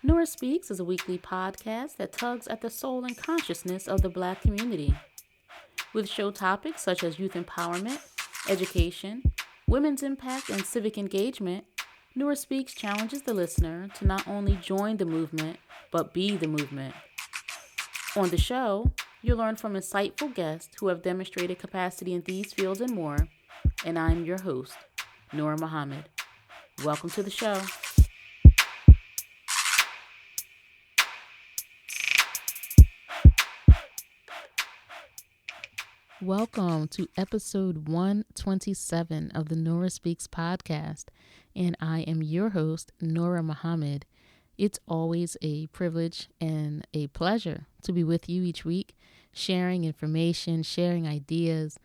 Nora Speaks is a weekly podcast that tugs at the soul and consciousness of the Black community. With show topics such as youth empowerment, education, women's impact, and civic engagement, Nora Speaks challenges the listener to not only join the movement, but be the movement. On the show, you'll learn from insightful guests who have demonstrated capacity in these fields and more, and I'm your host, Nora Muhammad. Welcome to the show. Welcome to episode 127 of the Nora Speaks podcast, and I am your host, Nora Muhammad. It's always a privilege and a pleasure to be with you each week, sharing information, sharing ideas,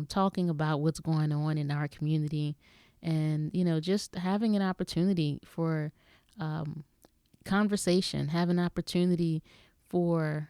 talking about what's going on in our community, and, just having an opportunity for conversation, have an opportunity for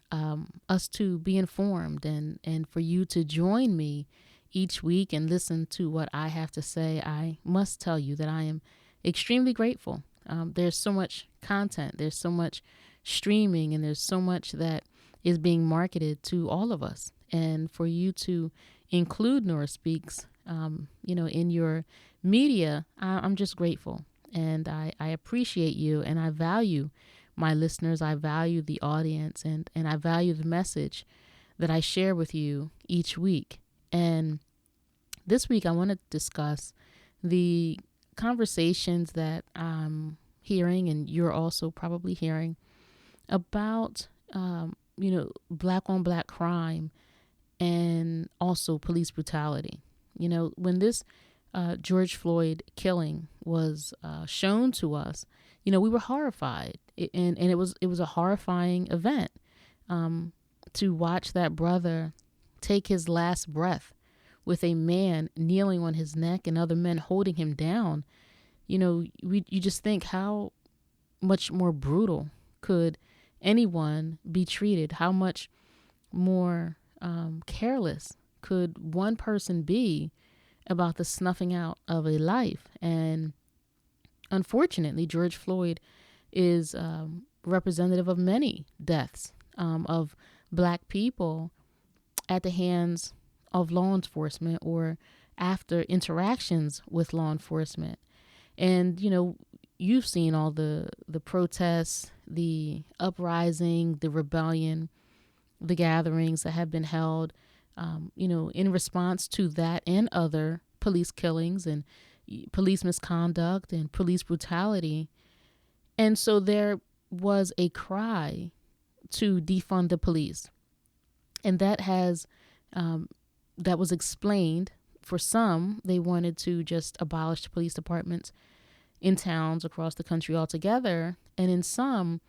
us to be informed and for you to join me each week and listen to what I have to say. I must tell you that I am extremely grateful. There's so much content, there's so much streaming, and there's so much that is being marketed to all of us. And for you to include Nora Speaks, in your media, I'm just grateful. And I appreciate you, and I value my listeners. I value the audience, and I value the message that I share with you each week. And this week I want to discuss the conversations that I'm hearing, and you're also probably hearing, about, black on black crime and also police brutality. When this George Floyd killing was shown to us, we were horrified, and it was a horrifying event to watch that brother take his last breath with a man kneeling on his neck and other men holding him down. You just think, how much more brutal could anyone be treated? How much more careless could one person be about the snuffing out of a life? And unfortunately, George Floyd is representative of many deaths of black people at the hands of law enforcement or after interactions with law enforcement. And, you've seen all the protests, the uprising, the rebellion, the gatherings that have been held, in response to that and other police killings and police misconduct and police brutality. And so there was a cry to defund the police. And that was explained. For some, they wanted to just abolish the police departments in towns across the country altogether. And in some,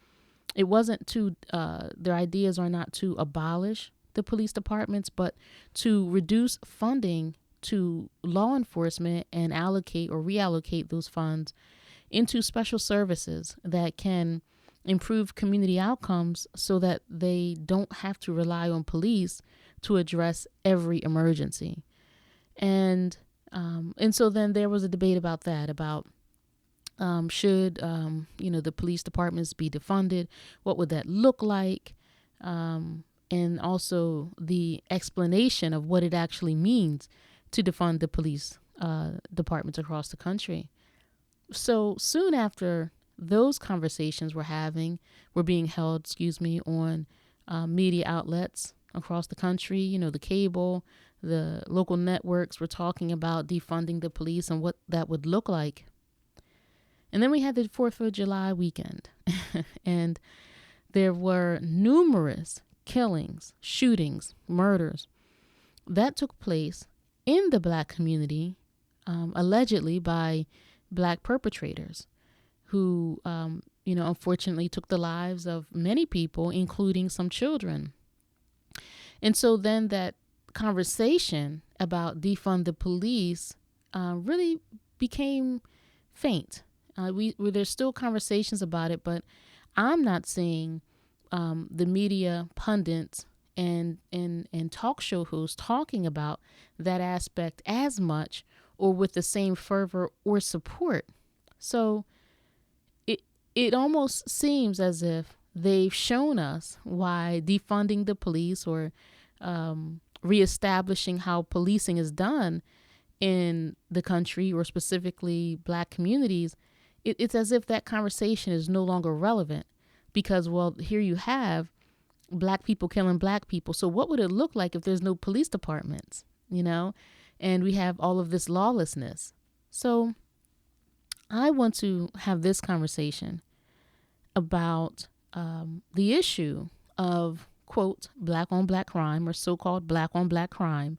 it wasn't their ideas are not to abolish the police departments, but to reduce funding to law enforcement and allocate or reallocate those funds into special services that can improve community outcomes so that they don't have to rely on police to address every emergency. And so then there was a debate about that, about should the police departments be defunded? What would that look like? And also the explanation of what it actually means to defund the police departments across the country. So soon after those conversations were being held, on media outlets across the country, the cable, the local networks were talking about defunding the police and what that would look like. And then we had the 4th of July weekend, and there were numerous killings, shootings, murders that took place in the black community, allegedly by black perpetrators who, unfortunately took the lives of many people, including some children. And so then that conversation about defund the police really became faint. There's still conversations about it, but I'm not seeing the media pundits and talk show hosts talking about that aspect as much or with the same fervor or support. So it almost seems as if they've shown us why defunding the police or reestablishing how policing is done in the country, or specifically Black communities, it's as if that conversation is no longer relevant because, well, here you have Black people killing Black people. So what would it look like if there's no police departments, and we have all of this lawlessness? So I want to have this conversation about the issue of, quote, Black on Black crime, or so-called Black on Black crime,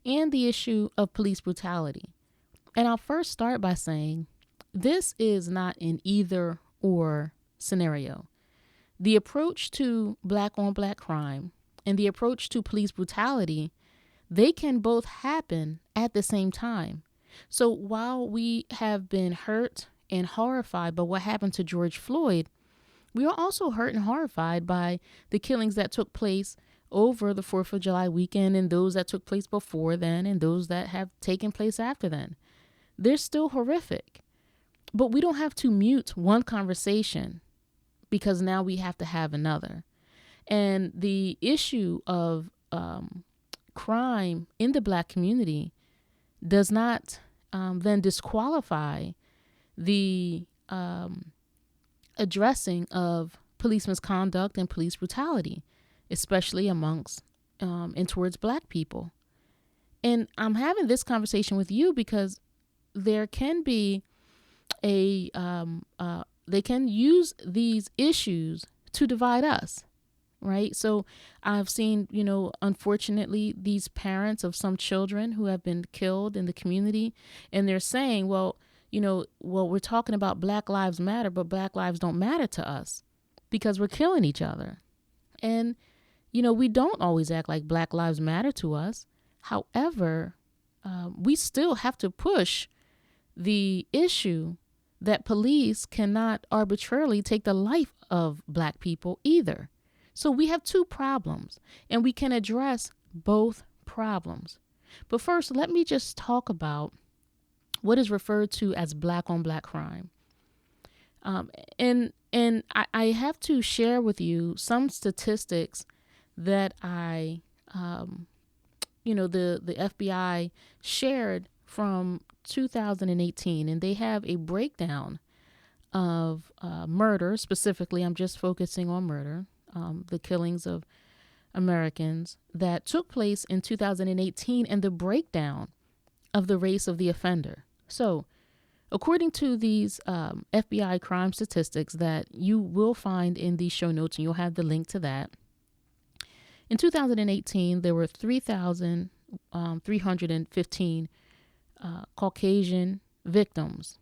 and the issue of police brutality. And I'll first start by saying this is not an either or scenario. The approach to Black on Black crime and the approach to police brutality, they can both happen at the same time. So while we have been hurt and horrified by what happened to George Floyd, we are also hurt and horrified by the killings that took place over the 4th of July weekend, and those that took place before then, and those that have taken place after then. They're still horrific. But we don't have to mute one conversation because now we have to have another. And the issue of crime in the Black community does not then disqualify the addressing of police misconduct and police brutality, especially amongst and towards Black people. And I'm having this conversation with you because there can be they can use these issues to divide us, right? So I've seen, unfortunately, these parents of some children who have been killed in the community, and they're saying, well, we're talking about Black Lives Matter, but Black lives don't matter to us because we're killing each other. And, we don't always act like Black Lives Matter to us. However, we still have to push the issue that police cannot arbitrarily take the life of Black people either. So we have two problems, and we can address both problems. But first, let me just talk about what is referred to as Black on Black crime. And I have to share with you some statistics that the FBI shared from 2018, and they have a breakdown of murder. Specifically, I'm just focusing on murder, the killings of Americans that took place in 2018, and the breakdown of the race of the offender. So, according to these FBI crime statistics that you will find in the show notes, and you'll have the link to that, in 2018, there were 3,315 Caucasian victims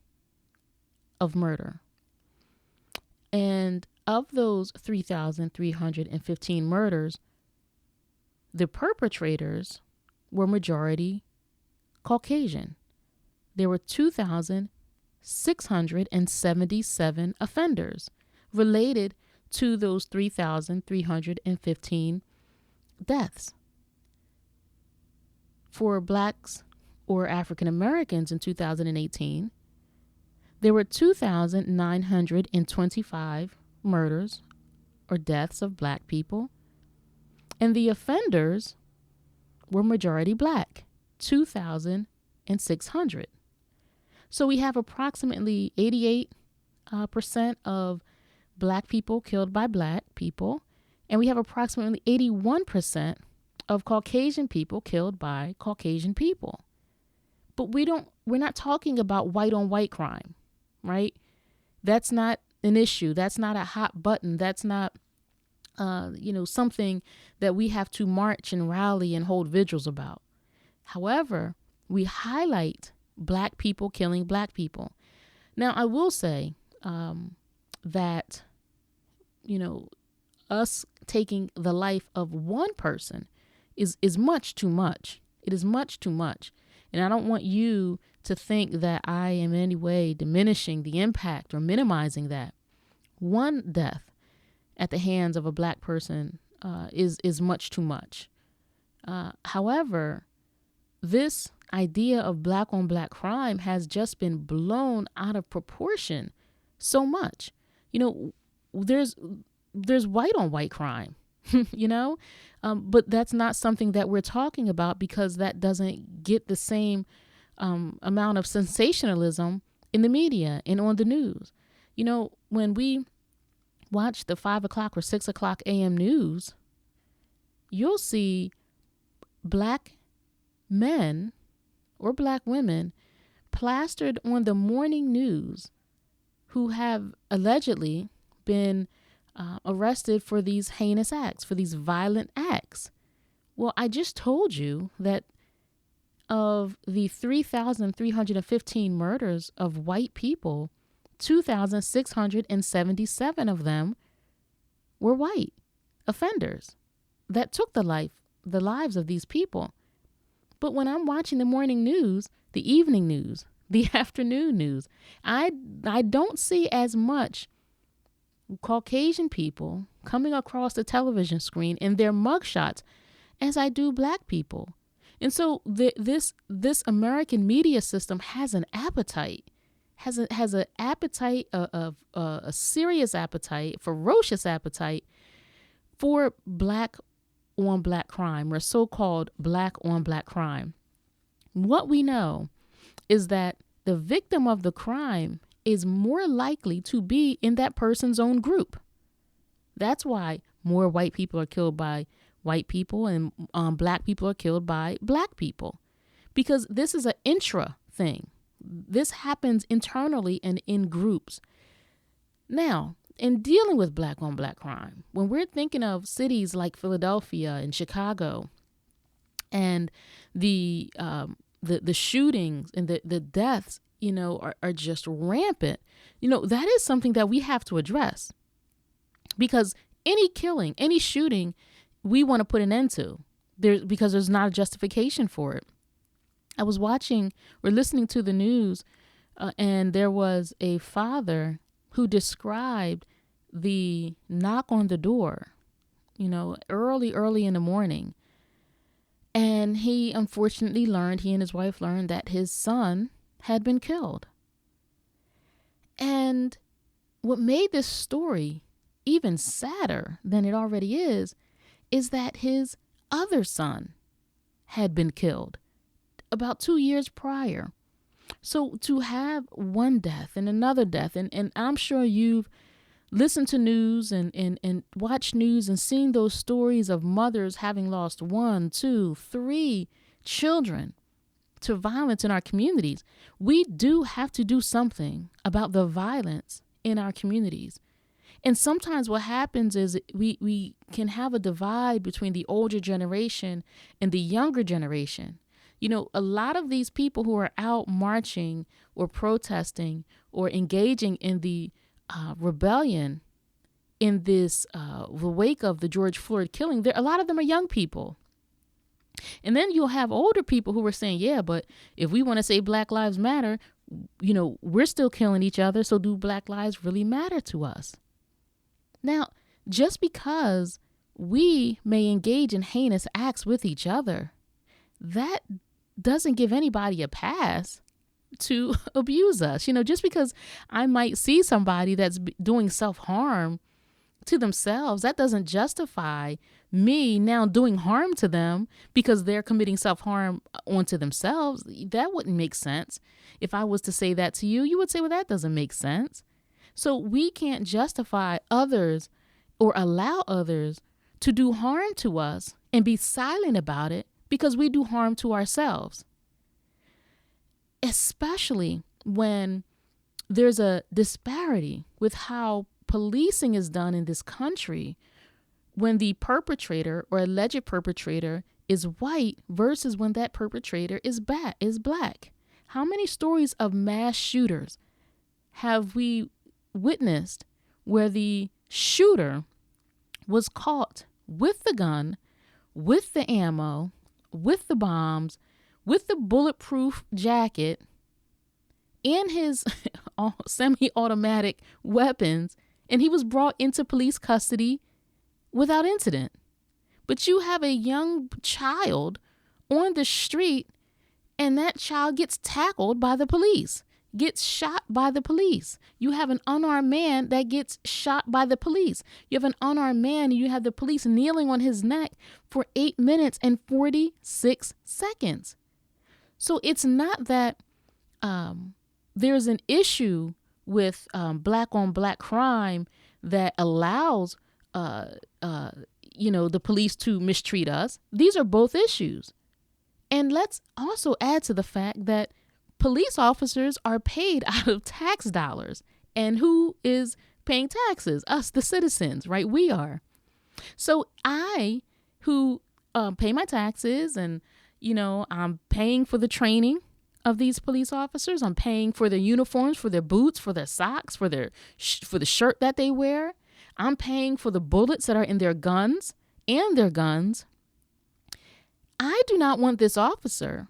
of murder. And of those 3,315 murders, the perpetrators were majority Caucasian. There were 2,677 offenders related to those 3,315 deaths. For Blacks or African Americans in 2018, there were 2,925 murders or deaths of Black people, and the offenders were majority Black, 2,600. So we have approximately 88% of Black people killed by Black people, and we have approximately 81% of Caucasian people killed by Caucasian people. But we're not talking about white on white crime, right? That's not an issue. That's not a hot button. That's not, something that we have to march and rally and hold vigils about. However, we highlight Black people killing Black people. Now, I will say that, us taking the life of one person is much too much. It is much too much. And I don't want you to think that I am in any way diminishing the impact or minimizing that. One death at the hands of a Black person is much too much. However, this idea of Black on Black crime has just been blown out of proportion so much. You know, there's white on white crime, you know, but that's not something that we're talking about because that doesn't get the same amount of sensationalism in the media and on the news. You know, when we watch the 5 o'clock or 6 o'clock a.m. news, you'll see black men or black women plastered on the morning news who have allegedly been arrested for these heinous acts, for these violent acts. Well, I just told you that of the 3,315 murders of white people, 2,677 of them were white offenders that took the lives of these people. But when I'm watching the morning news, the evening news, the afternoon news, I don't see as much Caucasian people coming across the television screen in their mugshots as I do black people. And so this American media system has an appetite, has an appetite of a serious appetite, ferocious appetite for black on black crime, or so-called black on black crime. What we know is that the victim of the crime is more likely to be in that person's own group. That's why more white people are killed by white people and black people are killed by black people, because this is an intra thing. This happens internally and in groups. Now, in dealing with black on black crime, when we're thinking of cities like Philadelphia and Chicago and the shootings and the deaths, you know, are just rampant, you know, that is something that we have to address, because any killing, any shooting, we want to put an end to because there's not a justification for it. I was watching or listening to the news and there was a father who described the knock on the door, you know, early in the morning. And he unfortunately he and his wife learned that his son had been killed. And what made this story even sadder than it already is that his other son had been killed about 2 years prior. So to have one death and another death, and I'm sure you've listened to news and watched news and seen those stories of mothers having lost 1, 2, 3 children to violence in our communities. We do have to do something about the violence in our communities. And sometimes what happens is we can have a divide between the older generation and the younger generation. You know, a lot of these people who are out marching or protesting or engaging in the rebellion in this the wake of the George Floyd killing, a lot of them are young people. And then you'll have older people who are saying, yeah, but if we want to say Black Lives Matter, you know, we're still killing each other. So do Black lives really matter to us? Now, just because we may engage in heinous acts with each other, that doesn't give anybody a pass to abuse us. You know, just because I might see somebody that's doing self-harm to themselves, that doesn't justify me now doing harm to them because they're committing self-harm onto themselves. That wouldn't make sense. If I was to say that to you, you would say, well, that doesn't make sense. So we can't justify others or allow others to do harm to us and be silent about it because we do harm to ourselves. Especially when there's a disparity with how policing is done in this country, when the perpetrator or alleged perpetrator is white versus when that perpetrator is black. How many stories of mass shooters have we witnessed where the shooter was caught with the gun, with the ammo, with the bombs, with the bulletproof jacket, and his semi-automatic weapons, and he was brought into police custody without incident? But you have a young child on the street, and that child gets tackled by the police. gets shot by the police. You have an unarmed man that gets shot by the police. You have an unarmed man and you have the police kneeling on his neck for 8 minutes and 46 seconds. So it's not that there's an issue with black on black crime that allows the police to mistreat us. These are both issues. And let's also add to the fact that police officers are paid out of tax dollars. And who is paying taxes? Us, the citizens, right? We are. So I, who pay my taxes and, I'm paying for the training of these police officers. I'm paying for their uniforms, for their boots, for their socks, for the shirt that they wear. I'm paying for the bullets that are in their guns and their guns. I do not want this officer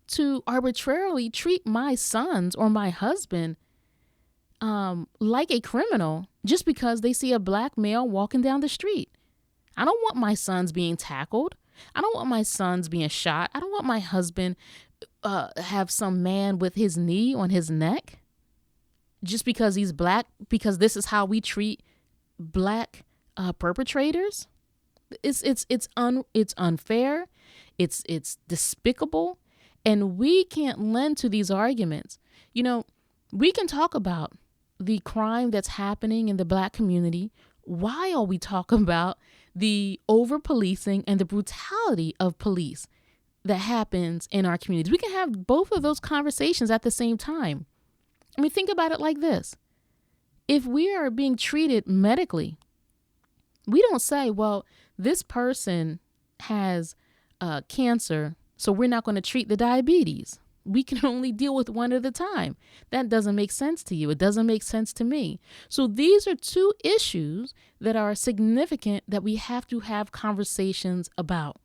to arbitrarily treat my sons or my husband like a criminal just because they see a black male walking down the street. I don't want my sons being tackled. I don't want my sons being shot. I don't want my husband have some man with his knee on his neck just because he's black, because this is how we treat black perpetrators. It's unfair. It's despicable. And we can't lend to these arguments. We can talk about the crime that's happening in the black community while we talk about the over-policing and the brutality of police that happens in our communities. We can have both of those conversations at the same time. I mean, think about it like this. If we are being treated medically, we don't say, well, this person has cancer, so we're not going to treat the diabetes. We can only deal with one at a time. That doesn't make sense to you. It doesn't make sense to me. So these are two issues that are significant that we have to have conversations about.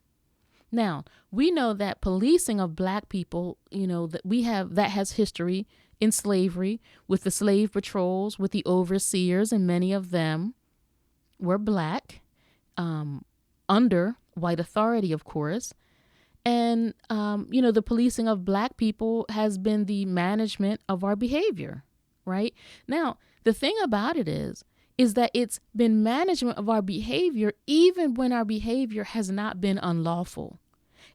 Now, we know that policing of black people, that has history in slavery with the slave patrols, with the overseers, and many of them were black, under white authority, of course. And, the policing of black people has been the management of our behavior, right? Now, the thing about it is that it's been management of our behavior even when our behavior has not been unlawful.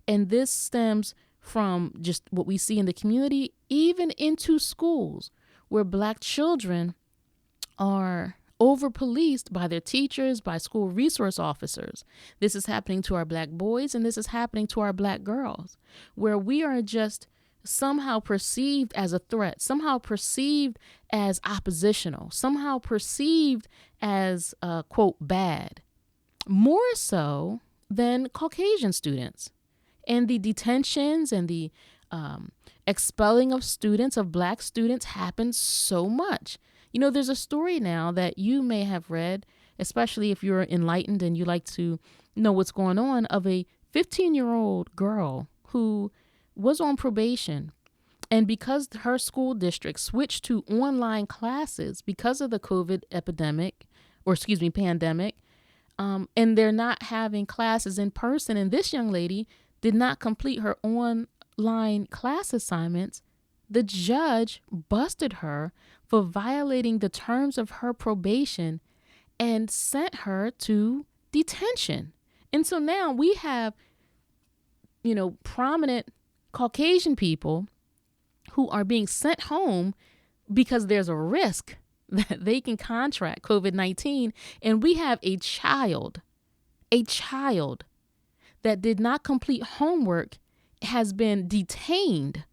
And this stems from just what we see in the community, even into schools where black children are over-policed by their teachers, by school resource officers. This is happening to our black boys, and this is happening to our black girls, where we are just somehow perceived as a threat, somehow perceived as oppositional, somehow perceived as, quote, bad, more so than Caucasian students. And the detentions and the expelling of students, of black students, happens so much. There's a story now that you may have read, especially if you're enlightened and you like to know what's going on, of a 15-year-old girl who was on probation. And because her school district switched to online classes because of the COVID pandemic, and they're not having classes in person, and this young lady did not complete her online class assignments, the judge busted her for violating the terms of her probation and sent her to detention. And so now we have, prominent Caucasian people who are being sent home because there's a risk that they can contract COVID-19. And we have a child that did not complete homework has been detained,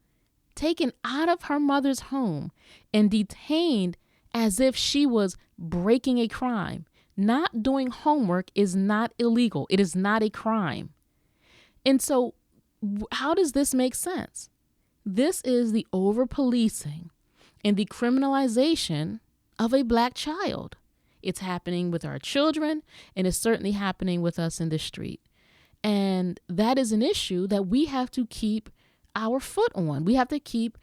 taken out of her mother's home and detained as if she was breaking a crime. Not doing homework is not illegal. It is not a crime. And so how does this make sense? This is the over-policing and the criminalization of a black child. It's happening with our children, and it's certainly happening with us in the street. And that is an issue that we have to keep our foot on. We have to keep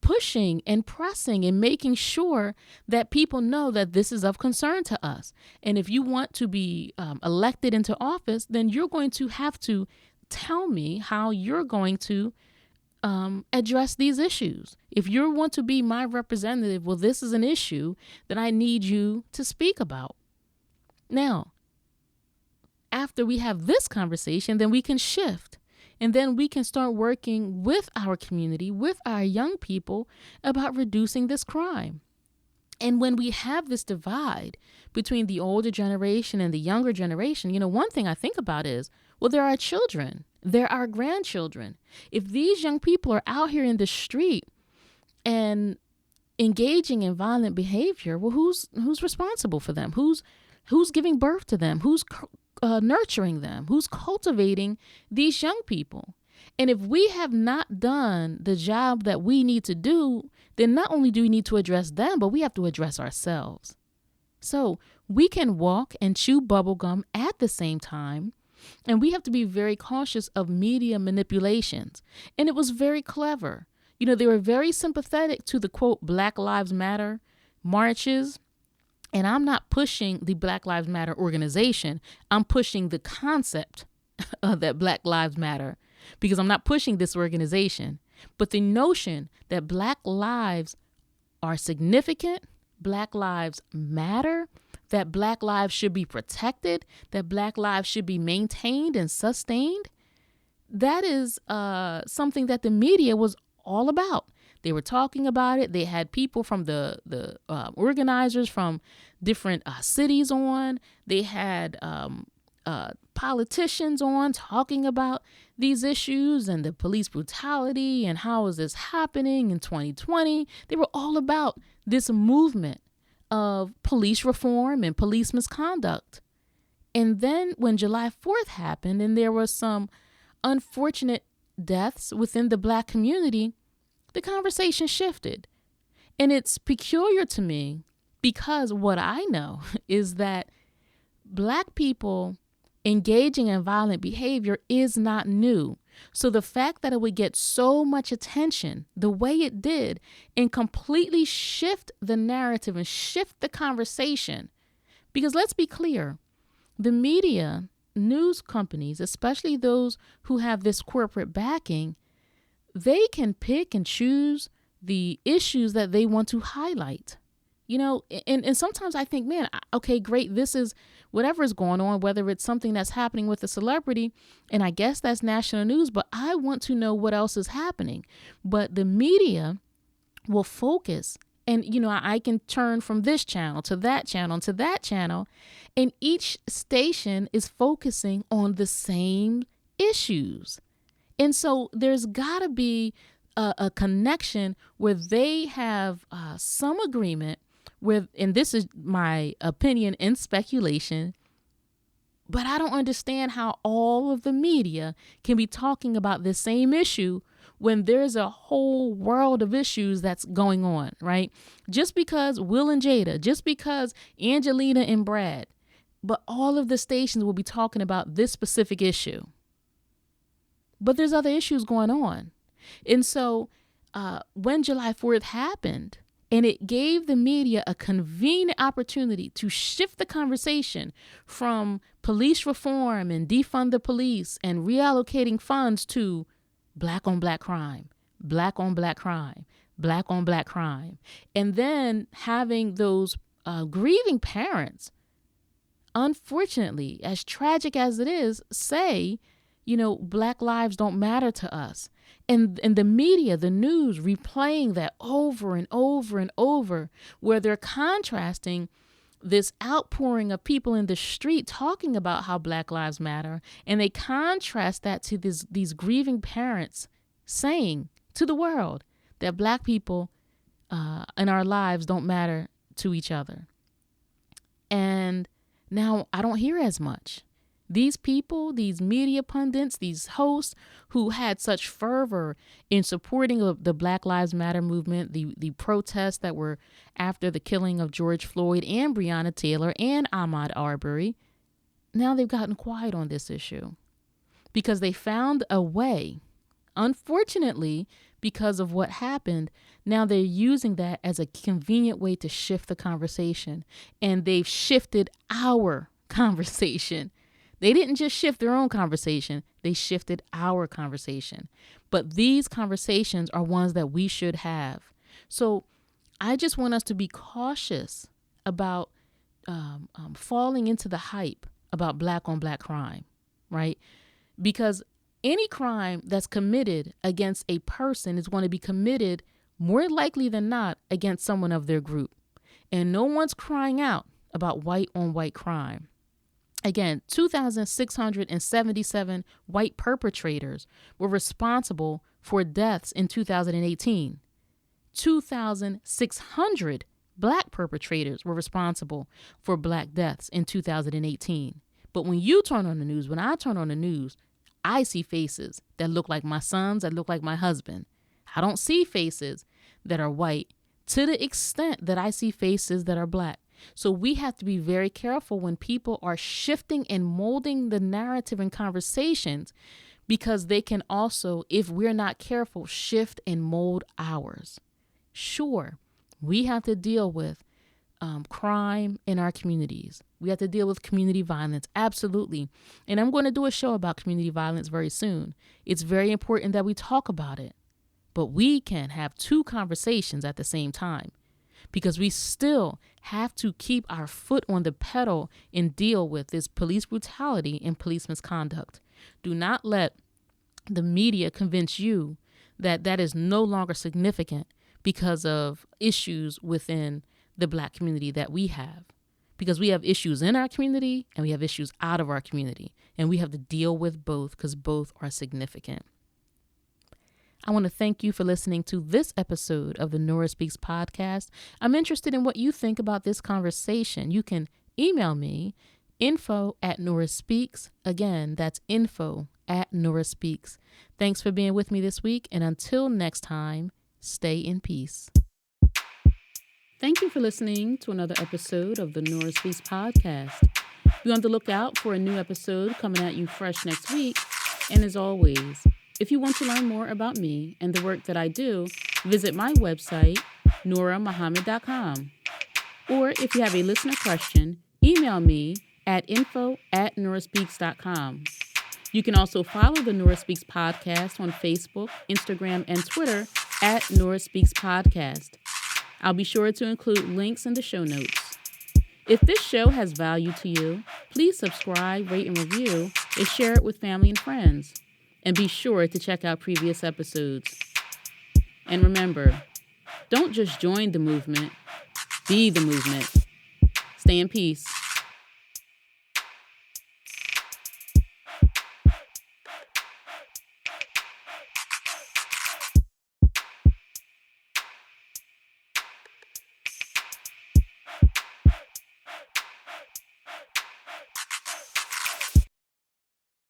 pushing and pressing and making sure that people know that this is of concern to us. And if you want to be elected into office, then you're going to have to tell me how you're going to address these issues. If you want to be my representative, well, this is an issue that I need you to speak about. Now, after we have this conversation, then we can shift. And then we can start working with our community, with our young people about reducing this crime. And when we have this divide between the older generation and the younger generation, one thing I think about is, well, there are children, there are grandchildren. If these young people are out here in the street and engaging in violent behavior, well, who's responsible for them? Who's giving birth to them? Who's nurturing them? Who's cultivating these young people? And if we have not done the job that we need to do, then not only do we need to address them, but we have to address ourselves. So we can walk and chew bubblegum at the same time, and we have to be very cautious of media manipulations. And it was very clever. They were very sympathetic to the, quote, Black Lives Matter marches. And I'm not pushing the Black Lives Matter organization. I'm pushing the concept that Black Lives Matter, because I'm not pushing this organization. But the notion that Black lives are significant, Black lives matter, that Black lives should be protected, that Black lives should be maintained and sustained, that is something that the media was all about. They were talking about it. They had people from the organizers from different cities on. They had politicians on talking about these issues and the police brutality and how is this happening in 2020. They were all about this movement of police reform and police misconduct. And then when July 4th happened and there were some unfortunate deaths within the Black community, the conversation shifted. And it's peculiar to me because what I know is that Black people engaging in violent behavior is not new. So the fact that it would get so much attention the way it did and completely shift the narrative and shift the conversation, because let's be clear, the media, news companies, especially those who have this corporate backing, they can pick and choose the issues that they want to highlight. And sometimes I think, man, okay, great. This is whatever is going on, whether it's something that's happening with a celebrity, and I guess that's national news, but I want to know what else is happening. But the media will focus, and, I can turn from this channel to that channel to that channel, and each station is focusing on the same issues. And so there's got to be a connection where they have some agreement with, and this is my opinion and speculation, but I don't understand how all of the media can be talking about the same issue when there's a whole world of issues that's going on, right? Just because Will and Jada, just because Angelina and Brad, but all of the stations will be talking about this specific issue. But there's other issues going on. And so when July 4th happened, and it gave the media a convenient opportunity to shift the conversation from police reform and defund the police and reallocating funds to Black on Black crime, Black on Black crime, Black on Black crime. And then having those grieving parents, unfortunately, as tragic as it is, say, Black lives don't matter to us. And the media, the news, replaying that over and over and over, where they're contrasting this outpouring of people in the street talking about how Black lives matter, and they contrast that to these grieving parents saying to the world that Black people in our lives don't matter to each other. And now I don't hear as much. These people, these media pundits, these hosts who had such fervor in supporting of the Black Lives Matter movement, the protests that were after the killing of George Floyd and Breonna Taylor and Ahmaud Arbery, now they've gotten quiet on this issue because they found a way. Unfortunately, because of what happened, now they're using that as a convenient way to shift the conversation, and they've shifted our conversation. They didn't just shift their own conversation. They shifted our conversation. But these conversations are ones that we should have. So I just want us to be cautious about falling into the hype about black on black crime, right? Because any crime that's committed against a person is going to be committed more likely than not against someone of their group. And no one's crying out about white on white crime. Again, 2,677 white perpetrators were responsible for deaths in 2018. 2,600 black perpetrators were responsible for black deaths in 2018. But when you turn on the news, when I turn on the news, I see faces that look like my sons, that look like my husband. I don't see faces that are white to the extent that I see faces that are black. So we have to be very careful when people are shifting and molding the narrative and conversations, because they can also, if we're not careful, shift and mold ours. Sure, we have to deal with crime in our communities. We have to deal with community violence. Absolutely. And I'm going to do a show about community violence very soon. It's very important that we talk about it. But we can have two conversations at the same time, because we still have to keep our foot on the pedal and deal with this police brutality and police misconduct. Do not let the media convince you that that is no longer significant because of issues within the black community that we have. Because we have issues in our community and we have issues out of our community. And we have to deal with both because both are significant. I want to thank you for listening to this episode of the Nora Speaks podcast. I'm interested in what you think about this conversation. You can email me, info@NoraSpeaks. Again, that's info@NoraSpeaks. Thanks for being with me this week. And until next time, stay in peace. Thank you for listening to another episode of the Nora Speaks podcast. Be on the lookout for a new episode coming at you fresh next week. And as always, if you want to learn more about me and the work that I do, visit my website, norahmuhammad.com. Or if you have a listener question, email me at info@noraspeaks.com. You can also follow the Nora Speaks podcast on Facebook, Instagram, and Twitter at Nora Speaks Podcast. I'll be sure to include links in the show notes. If this show has value to you, please subscribe, rate, and review, and share it with family and friends. And be sure to check out previous episodes. And remember, don't just join the movement, be the movement. Stay in peace.